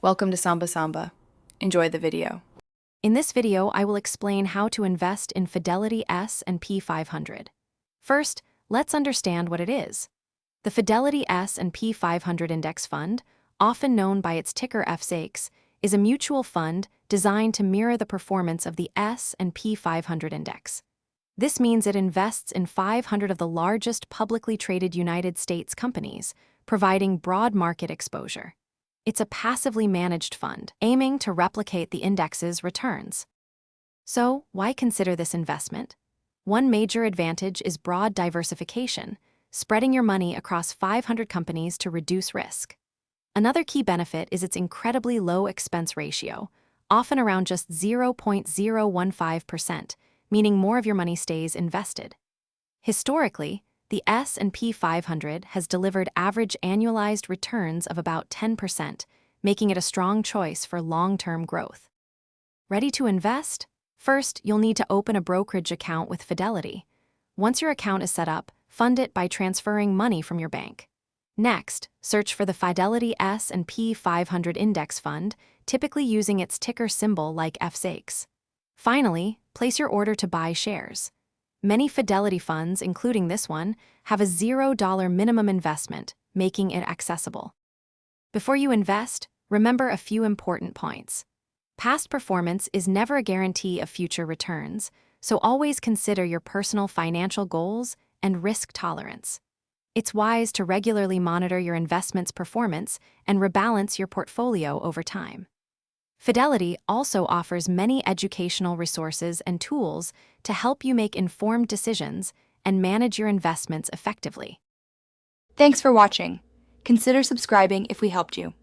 Welcome to Samba Samba. Enjoy the video. In this video, I will explain how to invest in Fidelity S&P 500. First, let's understand what it is. The Fidelity S&P 500 Index Fund, often known by its ticker FSAIX, is a mutual fund designed to mirror the performance of the S&P 500 index. This means it invests in 500 of the largest publicly traded United States companies, providing broad market exposure. It's a passively managed fund, aiming to replicate the index's returns. So, why consider this investment? One major advantage is broad diversification, spreading your money across 500 companies to reduce risk. Another key benefit is its incredibly low expense ratio, often around just 0.015%, meaning more of your money stays invested. Historically, the S&P 500 has delivered average annualized returns of about 10%, making it a strong choice for long-term growth. Ready to invest? First, you'll need to open a brokerage account with Fidelity. Once your account is set up, fund it by transferring money from your bank. Next, search for the Fidelity S&P 500 Index Fund, typically using its ticker symbol like FSAIX. Finally, place your order to buy shares. Many Fidelity funds, including this one, have a $0 minimum investment, making it accessible. Before you invest, remember a few important points. Past performance is never a guarantee of future returns, so always consider your personal financial goals and risk tolerance. It's wise to regularly monitor your investment's performance and rebalance your portfolio over time. Fidelity also offers many educational resources and tools to help you make informed decisions and manage your investments effectively. Thanks for watching. Consider subscribing if we helped you.